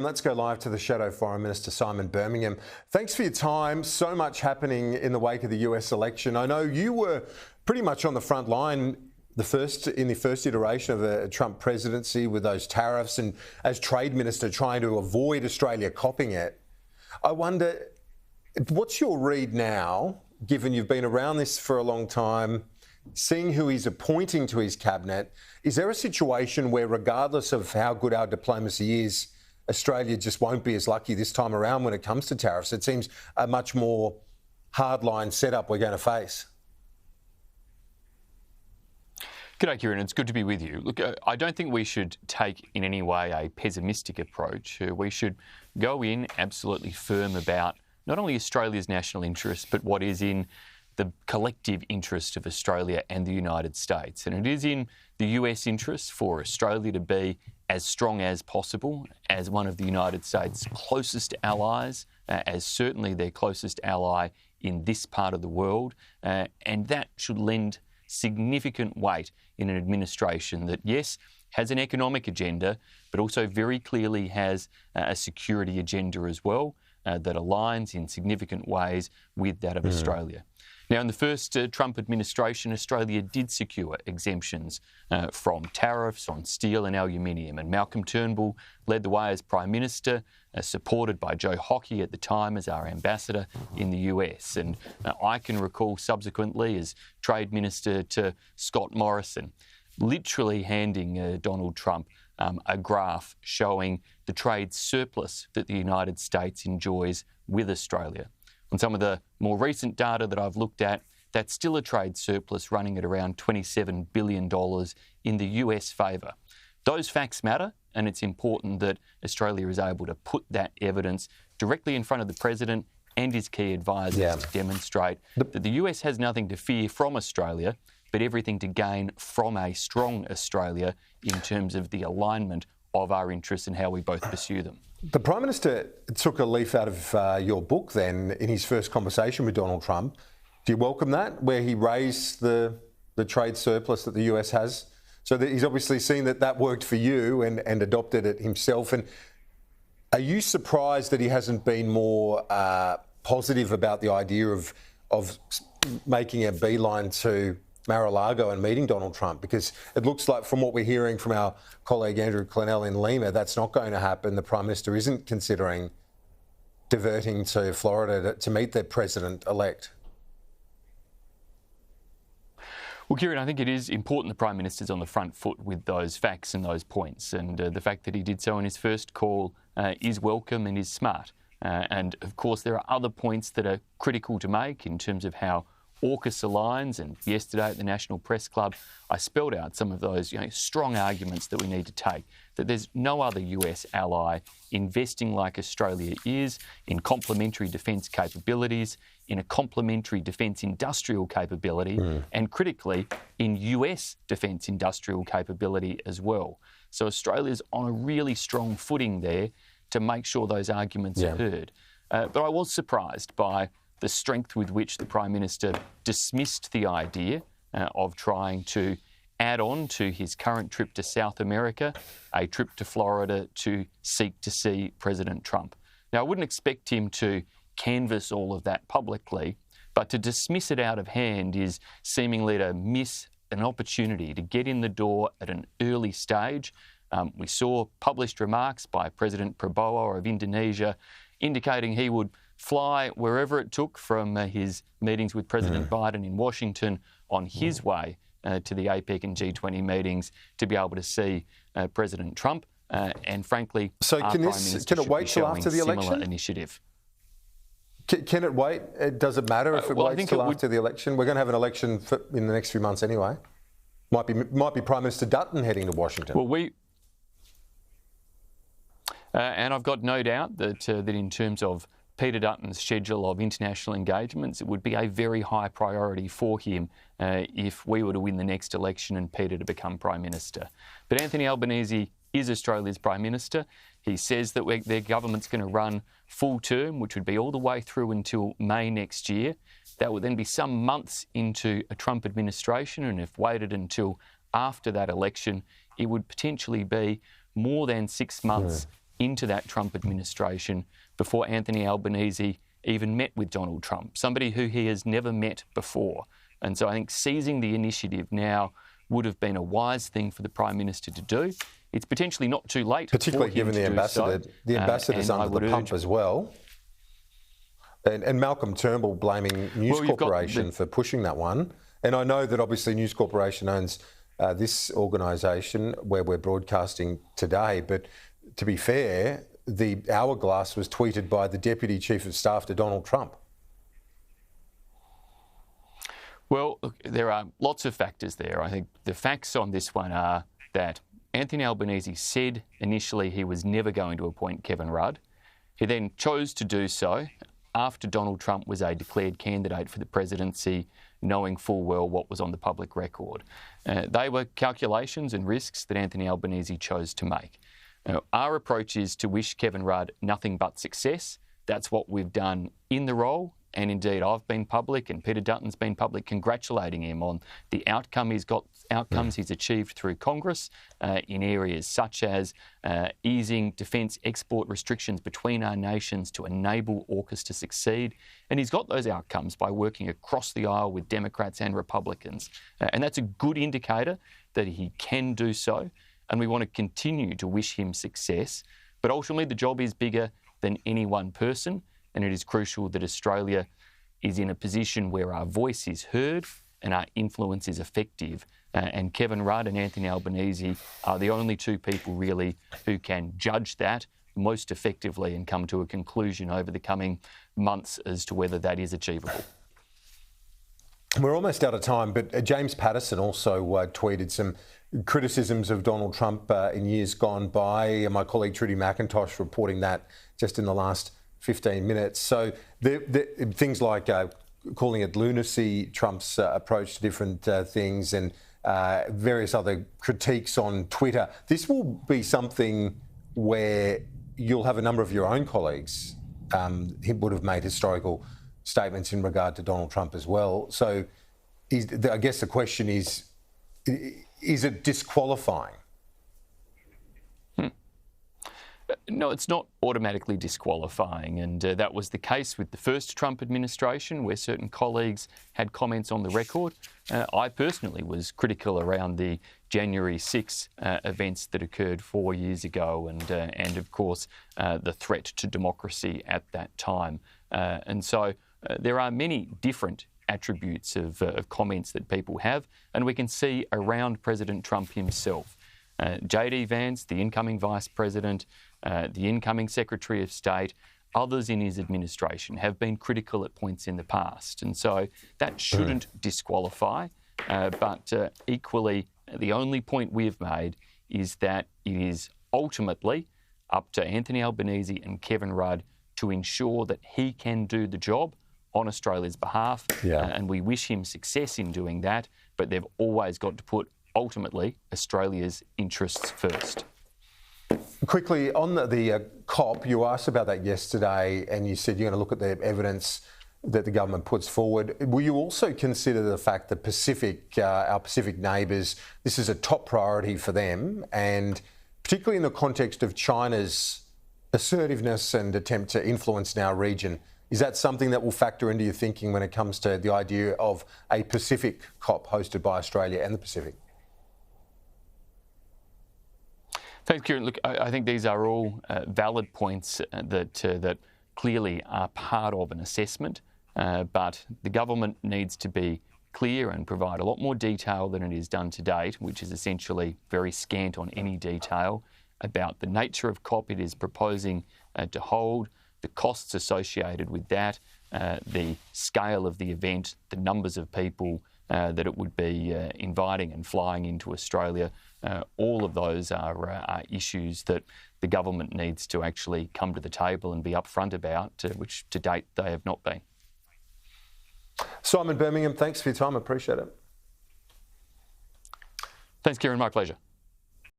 Let's go live to the Shadow Foreign Minister, Simon Birmingham. Thanks for your time. So much happening in the wake of the US election. I know you were pretty much on the front line in the first iteration of the Trump presidency with those tariffs and as Trade Minister trying to avoid Australia copying it. I wonder, what's your read now, given you've been around this for a long time, seeing who he's appointing to his cabinet? Is there a situation where, regardless of how good our diplomacy is, Australia just won't be as lucky this time around when it comes to tariffs? It seems a much more hardline setup we're going to face. G'day, Kieran. It's good to be with you. Look, I don't think we should take in any way a pessimistic approach. We should go in absolutely firm about not only Australia's national interest, but what is in the collective interest of Australia and the United States. And it is in the US interest for Australia to be as strong as possible as one of the United States' closest allies, as certainly their closest ally in this part of the world. And that should lend significant weight in an administration that, yes, has an economic agenda, but also very clearly has a security agenda as well that aligns in significant ways with that of Australia. Now, in the first Trump administration, Australia did secure exemptions from tariffs on steel and aluminium, and Malcolm Turnbull led the way as Prime Minister, supported by Joe Hockey at the time as our ambassador in the US. And I can recall subsequently as Trade Minister to Scott Morrison, literally handing Donald Trump a graph showing the trade surplus that the United States enjoys with Australia. On some of the more recent data that I've looked at, that's still a trade surplus running at around $27 billion in the US favour. Those facts matter, and it's important that Australia is able to put that evidence directly in front of the President and his key advisors to demonstrate that the US has nothing to fear from Australia, but everything to gain from a strong Australia in terms of the alignment of our interests and how we both pursue them. The Prime Minister took a leaf out of your book then in his first conversation with Donald Trump. Do you welcome that, where he raised the trade surplus that the US has? So that he's obviously seen that worked for you and adopted it himself. And are you surprised that he hasn't been more positive about the idea of making a beeline to Mar-a-Lago and meeting Donald Trump? Because it looks like, from what we're hearing from our colleague Andrew Clennell in Lima, that's not going to happen. The Prime Minister isn't considering diverting to Florida to meet their President-elect. Well, Kieran, I think it is important the Prime Minister's on the front foot with those facts and those points. And the fact that he did so in his first call is welcome and is smart. And, of course, there are other points that are critical to make in terms of how AUKUS aligns, and yesterday at the National Press Club, I spelled out some of those strong arguments that we need to take, that there's no other US ally investing like Australia is in complementary defence capabilities, in a complementary defence industrial capability, and critically, in US defence industrial capability as well. So Australia's on a really strong footing there to make sure those arguments are heard. But I was surprised by the strength with which the Prime Minister dismissed the idea of trying to add on to his current trip to South America, a trip to Florida to seek to see President Trump. Now, I wouldn't expect him to canvass all of that publicly, but to dismiss it out of hand is seemingly to miss an opportunity to get in the door at an early stage. We saw published remarks by President Prabowo of Indonesia indicating he would fly wherever it took from his meetings with President Biden in Washington on his way to the APEC and G20 meetings to be able to see President Trump. And frankly, so can it wait till after the election? Initiative. Can it wait? Does it matter if it waits till after the election? We're going to have an election in the next few months anyway. Might be Prime Minister Dutton heading to Washington. Well, and I've got no doubt that in terms of Peter Dutton's schedule of international engagements, it would be a very high priority for him if we were to win the next election and Peter to become Prime Minister. But Anthony Albanese is Australia's Prime Minister. He says that their government's going to run full term, which would be all the way through until May next year. That would then be some months into a Trump administration, and if waited until after that election, it would potentially be more than 6 months into that Trump administration before Anthony Albanese even met with Donald Trump, somebody who he has never met before. And so I think seizing the initiative now would have been a wise thing for the Prime Minister to do. It's potentially not too late, particularly given the ambassador. The ambassador's under the pump as well. And Malcolm Turnbull blaming News Corporation for pushing that one. And I know that obviously News Corporation owns this organisation where we're broadcasting today. But to be fair, the hourglass was tweeted by the Deputy Chief of Staff to Donald Trump. Well, look, there are lots of factors there. I think the facts on this one are that Anthony Albanese said initially he was never going to appoint Kevin Rudd. He then chose to do so after Donald Trump was a declared candidate for the presidency, knowing full well what was on the public record. They were calculations and risks that Anthony Albanese chose to make. Our approach is to wish Kevin Rudd nothing but success. That's what we've done in the role. And indeed, I've been public and Peter Dutton's been public congratulating him on the outcomes he's achieved through Congress in areas such as easing defence export restrictions between our nations to enable AUKUS to succeed. And he's got those outcomes by working across the aisle with Democrats and Republicans. And that's a good indicator that he can do so. And we want to continue to wish him success. But ultimately, the job is bigger than any one person. And it is crucial that Australia is in a position where our voice is heard and our influence is effective. And Kevin Rudd and Anthony Albanese are the only two people really who can judge that most effectively and come to a conclusion over the coming months as to whether that is achievable. We're almost out of time, but James Patterson also tweeted some criticisms of Donald Trump in years gone by. My colleague Trudy McIntosh reporting that just in the last 15 minutes. So things like calling it lunacy, Trump's approach to different things, and various other critiques on Twitter. This will be something where you'll have a number of your own colleagues who would have made historical statements in regard to Donald Trump as well. So I guess the question is it disqualifying? No, it's not automatically disqualifying, and that was the case with the first Trump administration where certain colleagues had comments on the record. I personally was critical around the January 6 events that occurred 4 years ago and of course, the threat to democracy at that time. And so there are many different attributes of comments that people have, and we can see around President Trump himself. J.D. Vance, the incoming Vice President, the incoming Secretary of State, others in his administration have been critical at points in the past. And so that shouldn't disqualify. But equally, the only point we've made is that it is ultimately up to Anthony Albanese and Kevin Rudd to ensure that he can do the job on Australia's behalf. And we wish him success in doing that. But they've always got to put ultimately Australia's interests first. Quickly, on the COP, you asked about that yesterday and you said you're going to look at the evidence that the government puts forward. Will you also consider the fact that our Pacific neighbours, this is a top priority for them, and particularly in the context of China's assertiveness and attempt to influence in our region, is that something that will factor into your thinking when it comes to the idea of a Pacific COP hosted by Australia and the Pacific? Thanks, Kieran. Look, I think these are all valid points that clearly are part of an assessment, but the government needs to be clear and provide a lot more detail than it has done to date, which is essentially very scant on any detail about the nature of COP it is proposing to hold, the costs associated with that, the scale of the event, the numbers of people that it would be inviting and flying into Australia. All of those are issues that the government needs to actually come to the table and be upfront about, which to date they have not been. Simon Birmingham, thanks for your time. I appreciate it. Thanks, Kieran. My pleasure.